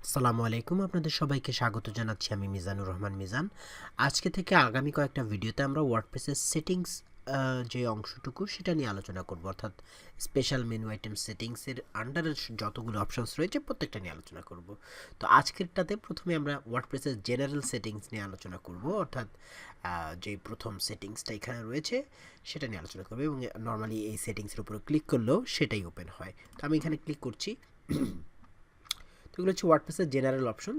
আসসালামু আলাইকুম, আপনাদের সবাইকে স্বাগত জানাচ্ছি। আমি মিজানুর রহমান মিজান। আজকে থেকে আগামী কয়েকটা ভিডিওতে আমরা ওয়ার্ডপ্রেসের সেটিংস যে অংশটুকু সেটা নিয়ে আলোচনা করব, অর্থাৎ স্পেশাল মেনু আইটেম সেটিংসের আন্ডারে যতগুলো অপশনস রয়েছে প্রত্যেকটা নিয়ে আলোচনা করব। তো আজকেরটাতে প্রথমে আমরা ওয়ার্ডপ্রেসের জেনারেল সেটিংস নিয়ে আলোচনা করব, অর্থাৎ যে প্রথম সেটিংসটা এখানে রয়েছে সেটা নিয়ে আলোচনা করব এবং নর্মালি এই সেটিংসের উপরে ক্লিক করলেও সেটাই ওপেন হয়। তো আমি এখানে ক্লিক করছি। এগুলো হচ্ছে ওয়ার্ডপ্রেসের জেনারেল অপশন,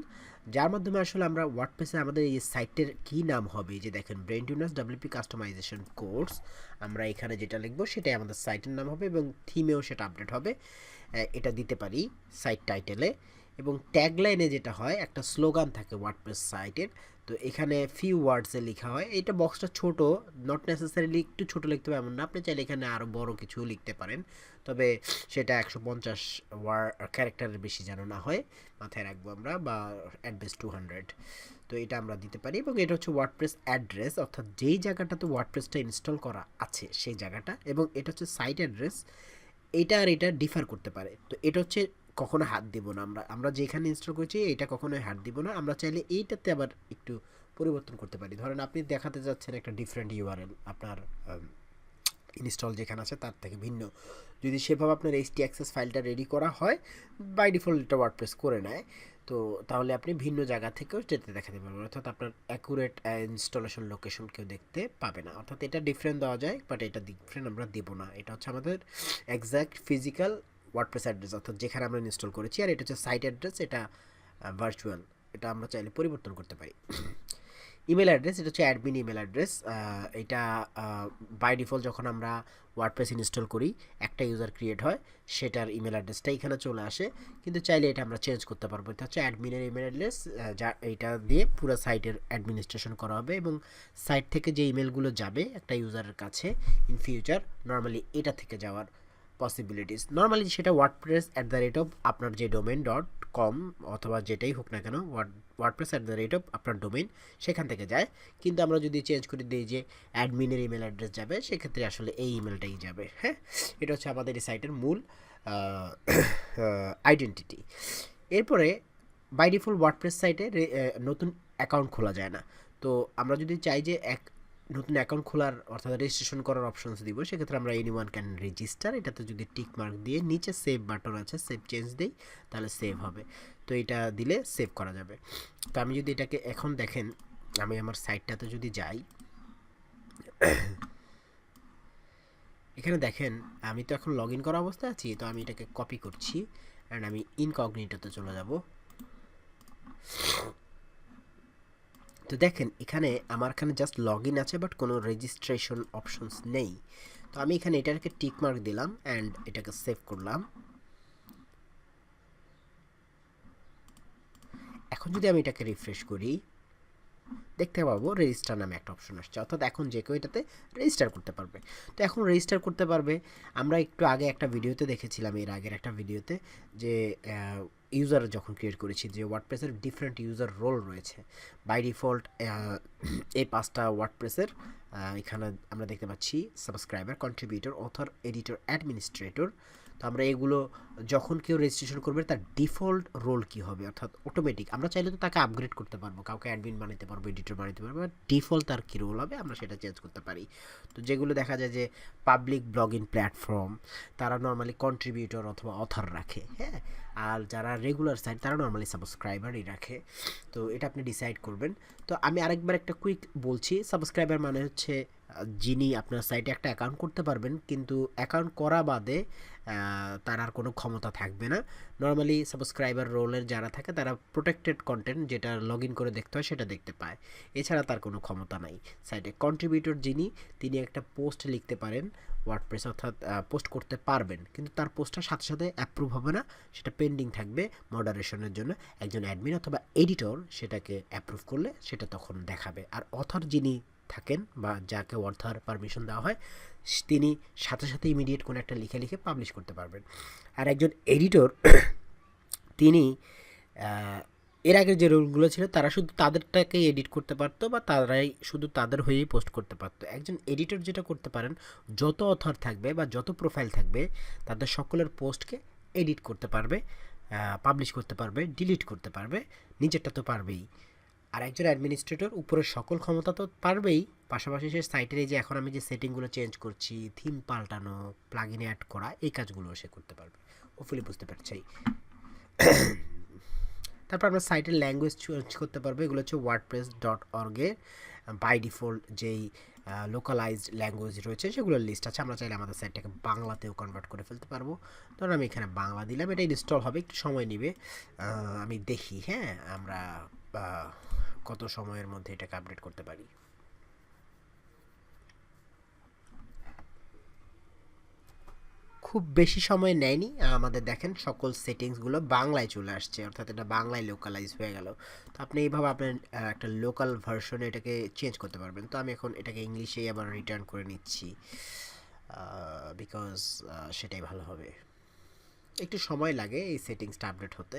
যার মাধ্যমে আসলে আমরা ওয়ার্ডপ্রেসে আমাদের এই সাইটের কী নাম হবে, যে দেখেন ব্রেন টিউনার্স ডাব্লিউপি কাস্টমাইজেশন কোর্স, আমরা এখানে যেটা লিখবো সেটাই আমাদের সাইটের নাম হবে এবং থিমেও সেটা আপডেট হবে। এটা দিতে পারি সাইট টাইটেলে, এবং ট্যাগলাইনে যেটা হয় একটা স্লোগান থাকে ওয়ার্ডপ্রেস সাইটের। তো এখানে ফিউ ওয়ার্ডসে লেখা হয়, এইটা বক্সটা ছোট, নট নেসেসারিলি একটু ছোট লিখতে হবে এমন না, আপনি চাইলে এখানে আরও বড় কিছু লিখতে পারেন, তবে সেটা 150 ক্যারেক্টারের বেশি যেন না হয়, মাথায় রাখবো আমরা, বা অ্যাট বেস্ট 200। তো এটা আমরা দিতে পারি এবং এটা হচ্ছে ওয়ার্ডপ্রেস অ্যাড্রেস, অর্থাৎ যেই জায়গাটাতে ওয়ার্ডপ্রেসটা ইনস্টল করা আছে সেই জায়গাটা, এবং এটা হচ্ছে সাইট অ্যাড্রেস। এটা আর এটা ডিফার করতে পারে। তো এটা হচ্ছে কখনো হাত দিব না, আমরা যেখানে ইনস্টল করেছি এটা কখনোই হাত দিব না। আমরা চাইলে এইটাতে আবার একটু পরিবর্তন করতে পারি। ধরেন আপনি দেখাতে যাচ্ছেন একটা ডিফারেন্ট ইউআরএল, আপনার ইনস্টল যেখানে আছে তার থেকে ভিন্ন, যদি সেভাবে আপনার এইচটি অ্যাক্সেস ফাইলটা রেডি করা হয়, বাই ডিফল্ট এটা ওয়ার্ডপ্রেস করে নেয়, তো তাহলে আপনি ভিন্ন জায়গা থেকেও যেতে দেখাতে পারবেন, অর্থাৎ আপনার অ্যাকুরেট ইনস্টলেশন লোকেশন কেউ দেখতে পাবে না। অর্থাৎ এটা ডিফারেন্ট দেওয়া যায়, বাট এটা ডিফারেন্ট আমরা দেবো না। এটা হচ্ছে আমাদের এক্স্যাক্ট ফিজিক্যাল ওয়ার্ডপ্রেস অ্যাড্রেস, অর্থাৎ যেখানে আমরা ইনস্টল করেছি, আর এটা হচ্ছে সাইট অ্যাড্রেস, এটা ভার্চুয়াল, এটা আমরা চাইলে পরিবর্তন করতে পারি। ইমেল অ্যাড্রেস, এটা হচ্ছে অ্যাডমিন ইমেল অ্যাড্রেস। এটা বাই ডিফল্ট যখন আমরা ওয়ার্ডপ্রেস ইনস্টল করি একটা ইউজার ক্রিয়েট হয়, সেটার ইমেল অ্যাড্রেসটা এখানে চলে আসে, কিন্তু চাইলে এটা আমরা চেঞ্জ করতে পারবো। এটা হচ্ছে অ্যাডমিনের ইমেল অ্যাড্রেস, যা এইটা দিয়ে পুরো সাইটের অ্যাডমিনিস্ট্রেশন করা হবে, এবং সাইট থেকে যে ইমেলগুলো যাবে একটা ইউজারের কাছে ইন ফিউচার, নর্মালি এটা থেকে যাওয়ার পসিবিলিটিস, নর্মালি সেটা wordpress@, আপনার যে domain.com অথবা যেটাই হোক না কেন, wordpress@, আপনার ডোমেইন, সেখান থেকে যায়। কিন্তু আমরা যদি চেঞ্জ করে দিই যে অ্যাডমিনের ইমেল অ্যাড্রেস যাবে, সেক্ষেত্রে আসলে এই ইমেলটাই যাবে। হ্যাঁ, এটা হচ্ছে আমাদের এই সাইটের মূল আইডেন্টিটি। এরপরে বাই ডিফল্ট ওয়ার্ডপ্রেস সাইটে নতুন অ্যাকাউন্ট খোলা যায় না। তো আমরা যদি চাই যে নতুন অ্যাকাউন্ট খোলার, অর্থাৎ রেজিস্ট্রেশন করার অপশনস দিব, সেক্ষেত্রে আমরা এনিওয়ান ক্যান রেজিস্টার, এটাতে যদি টিক মার্ক দিয়ে নিচে সেভ বাটন আছে, সেভ চেঞ্জ দিই, তাহলে সেভ হবে। তো এটা দিলে সেভ করা যাবে। তো আমি যদি এটাকে এখন দেখেন, আমি আমার সাইটটাতে যদি যাই, এখানে দেখেন আমি তো এখন লগ ইন করা অবস্থায় আছি, তো আমি এটাকে কপি করছি অ্যান্ড আমি ইনকগনিটোতে চলে যাব। তো দেখেন এখানে আমার এখানে জাস্ট লগ ইন আছে, বাট কোনো রেজিস্ট্রেশন অপশনস নেই। তো আমি এখানে এটাকে টিক মার্ক দিলাম অ্যান্ড এটাকে সেভ করলাম। এখন যদি আমি এটাকে রিফ্রেশ করি, দেখতে পাবো রেজিস্টার নামে একটা অপশন আসছে, অর্থাৎ এখন যে কেউ এটাতে রেজিস্টার করতে পারবে। তো এখন রেজিস্টার করতে পারবে, আমরা একটু আগে একটা ভিডিওতে দেখেছিলাম, এর আগের একটা ভিডিওতে, যে ইউজার যখন ক্রিয়েট করেছি, যে ওয়ার্ডপ্রেসের ডিফারেন্ট ইউজার রোল রয়েছে। বাই ডিফল্ট এই 5টা ওয়ার্ডপ্রেসের এখানে আমরা দেখতে পাচ্ছি subscriber, contributor, author, editor, administrator. তো আমরা এগুলো যখন কেউ রেজিস্ট্রেশন করবে তার ডিফল্ট রোল কী হবে, অর্থাৎ অটোমেটিক, আমরা চাইলে তো তাকে আপগ্রেড করতে পারবো, কাউকে অ্যাডমিন বানাতে পারবো, এডিটর বানাতে পারবো, ডিফল্ট তার কী রোল হবে আমরা সেটা চেঞ্জ করতে পারি। তো যেগুলো দেখা যায় যে পাবলিক ব্লগিং প্ল্যাটফর্ম, তারা নর্মালি কন্ট্রিবিউটর অথবা অথর রাখে, হ্যাঁ, আর যারা রেগুলার সাইট তারা নর্মালি সাবস্ক্রাইবারই রাখে। তো এটা আপনি ডিসাইড করবেন। তো আমি আরেকবার একটা কুইক বলছি, সাবস্ক্রাইবার মানে হচ্ছে যিনি আপনার সাইটে একটা অ্যাকাউন্ট করতে পারবেন, কিন্তু অ্যাকাউন্ট করা বাদে তার আর কোনো ক্ষমতা থাকবে না। নর্মালি সাবস্ক্রাইবার রোলের যারা থাকে তারা প্রোটেক্টেড কন্টেন্ট, যেটা লগ ইন করে দেখতে হয় সেটা দেখতে পায়, এছাড়া তার কোনো ক্ষমতা নাই সাইটে। কন্ট্রিবিউটর যিনি, তিনি একটা পোস্ট লিখতে পারেন ওয়ার্ডপ্রেস, অর্থাৎ পোস্ট করতে পারবেন, কিন্তু তার পোস্টটা সাথে সাথে অ্যাপ্রুভ হবে না, সেটা পেন্ডিং থাকবে মডারেশনের জন্য। একজন অ্যাডমিন অথবা এডিটর সেটাকে অ্যাপ্রুভ করলে সেটা তখন দেখাবে। আর অথর যিনি থাকেন বা যাকে অথর পারমিশন দেওয়া হয়, তিনি সাথে সাথে ইমিডিয়েট কোনো একটা লিখে লিখে পাবলিশ করতে পারবেন। আর একজন এডিটর, তিনি এর আগের যে রুলগুলো ছিল তারা শুধু তাদেরটাকেই এডিট করতে পারতো, বা তারাই শুধু তাদের হয়েই পোস্ট করতে পারতো। একজন এডিটর যেটা করতে পারেন, যত অথর থাকবে বা যত প্রোফাইল থাকবে তাদের সকলের পোস্টকে এডিট করতে পারবে, পাবলিশ করতে পারবে, ডিলিট করতে পারবে, নিজেরটা তো পারবেই। আর একজন অ্যাডমিনিস্ট্রেটর উপরের সকল ক্ষমতা তো পারবেই, পাশাপাশি সে সাইটের এই যে এখন আমি যে সেটিংগুলো চেঞ্জ করছি, থিম পাল্টানো, প্লাগইন অ্যাড করা, এই কাজগুলো সে করতে পারবে। হোপফুলি বুঝতে পারছি। তারপর আমরা সাইটের ল্যাঙ্গুয়েজ চেঞ্জ করতে পারবো। এগুলো হচ্ছে wordpress.org-এর বাই ডিফল্ট যেই লোকালাইজড ল্যাঙ্গুয়েজ রয়েছে সেগুলোর লিস্ট আছে। আমরা চাইলে আমাদের সাইটটাকে বাংলাতেও কনভার্ট করে ফেলতে পারবো। ধরুন আমি এখানে বাংলা দিলাম, এটা ইনস্টল হবে, একটু সময় নেবে। আমি দেখি, হ্যাঁ, আমরা কত সময়ের মধ্যে এটাকে আপডেট করতে পারি। খুব বেশি সময় নেয়নি, আমাদের দেখেন সকল সেটিংসগুলো বাংলায় চলে আসছে, অর্থাৎ এটা বাংলায় লোকালাইজ হয়ে গেল। তো আপনি এইভাবে আপনার একটা লোকাল ভার্সনে এটাকে চেঞ্জ করতে পারবেন। তো আমি এখন এটাকে ইংলিশেই আবার রিটার্ন করে নিচ্ছি, বিকজ সেটাই ভালো হবে। একটু সময় লাগে এই সেটিংসটা আপডেট হতে।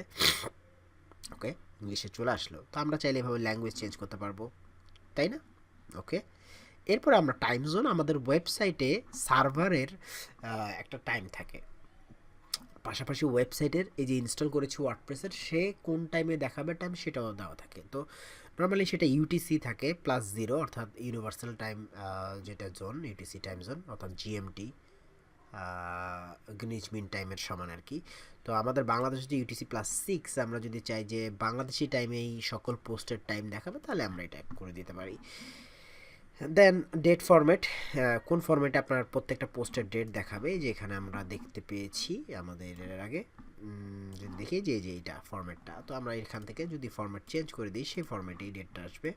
ওকে, ইংলিশে চলে আসলো। তো আমরা চাইলে এভাবে ল্যাঙ্গুয়েজ চেঞ্জ করতে পারবো, তাই না? ওকে, এরপর আমরা টাইম জোন, আমাদের ওয়েবসাইটে সার্ভারের একটা টাইম থাকে, পাশাপাশি ওয়েবসাইটের এই যে ইনস্টল করেছি ওয়ার্ডপ্রেসের, সে কোন টাইমে দেখাবে টাইম সেটাও দেওয়া থাকে। তো নর্মালি সেটা ইউটিসি থাকে +0, অর্থাৎ ইউনিভার্সাল টাইম, যেটা জোন ইউটিসি টাইম জোন, অর্থাৎ জিএমটি, গ্রিনিচ মিন টাইমের সমান আর কি। তো আমাদের বাংলাদেশে যে ইউটিসি +6, আমরা যদি চাই যে বাংলাদেশি টাইমেই সকল পোস্টের টাইম দেখাবে, তাহলে আমরা এটা করে দিতে পারি। দেন ডেট ফরম্যাট, কোন ফরম্যাটে আপনার প্রত্যেকটা পোস্টের ডেট দেখাবে, যে এখানে আমরা দেখতে পেয়েছি আমাদের এর আগে, যদি দেখি যে এইটা ফরম্যাটটা, তো আমরা এখান থেকে যদি ফরম্যাট চেঞ্জ করে দিই, সেই ফরম্যাটেই ডেটটা আসবে,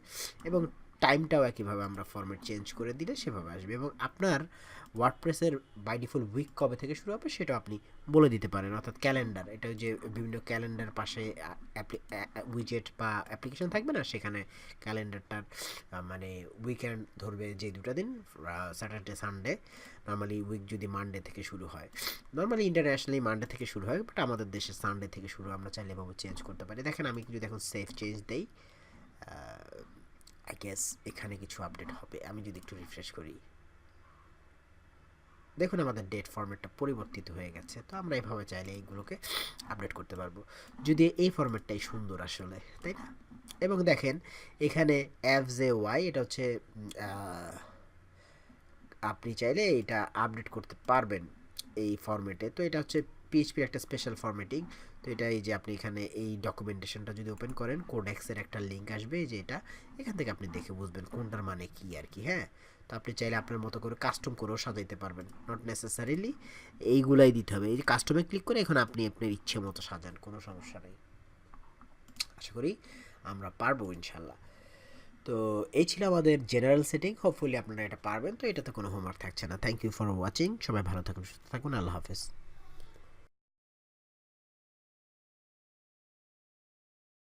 এবং টাইমটাও একইভাবে আমরা ফরম্যাট চেঞ্জ করে দিলে সেভাবে আসবে। এবং আপনার ওয়ার্ডপ্রেসের বাই ডিফল্ট উইক কবে থেকে শুরু হবে সেটাও আপনি বলে দিতে পারেন, অর্থাৎ ক্যালেন্ডার, এটা যে বিভিন্ন ক্যালেন্ডার পাশে উইজেট বা অ্যাপ্লিকেশন থাকবে না, সেখানে ক্যালেন্ডারটার মানে উইকেন্ড ধরবে যে দুটো দিন, স্যাটারডে সানডে। নর্মালি উইক যদি মানডে থেকে শুরু হয়, নর্মালি ইন্টারন্যাশনালি মানডে থেকে শুরু হয়, বাট আমাদের দেশে সানডে থেকে শুরু, আমরা চাইলে এভাবে চেঞ্জ করতে পারি। দেখেন আমি যদি এখন সেভ চেঞ্জ দেই, আই গেস এখানে কিছু আপডেট হবে। আমি যদি একটু রিফ্রেশ করি, দেখুন আমাদের ডেট ফরম্যাটটা পরিবর্তিত হয়ে গেছে। তো আমরা এভাবে চাইলে এইগুলোকে আপডেট করতে পারবো, যদি এই ফরম্যাটটাই সুন্দর আসলে, তাই না? এবং দেখেন এখানে FJY, এটা হচ্ছে আপনি চাইলে এটা আপডেট করতে পারবেন এই ফরম্যাটে। তো এটা হচ্ছে পিএইচপির একটা স্পেশাল ফরম্যাটিং। তো এটা এই যে আপনি এখানে এই ডকুমেন্টেশনটা যদি ওপেন করেন, কোডেক্সের একটা লিঙ্ক আসবে, যে এটা এখান থেকে আপনি দেখে বুঝবেন কোনটার মানে কি আর কি। হ্যাঁ, তো আপনি চাইলে আপনার মতো করে কাস্টম করেও সাজাইতে পারবেন, নট নেসেসারিলি এইগুলাই দিতে হবে। এই যে কাস্টমে ক্লিক করে এখন আপনি আপনার ইচ্ছে মতো সাজান, কোনো সমস্যা নেই। আশা করি আমরা পারবো ইনশাল্লাহ। তো এই ছিল আমাদের জেনারেল সেটিং, হোপফুলি আপনারা এটা পারবেন। তো এটাতে কোনো হোমওয়ার্ক থাকছে না। থ্যাংক ইউ ফর ওয়াচিং, সবাই ভালো থাকুন, সুস্থ থাকুন, আল্লাহ হাফেজ।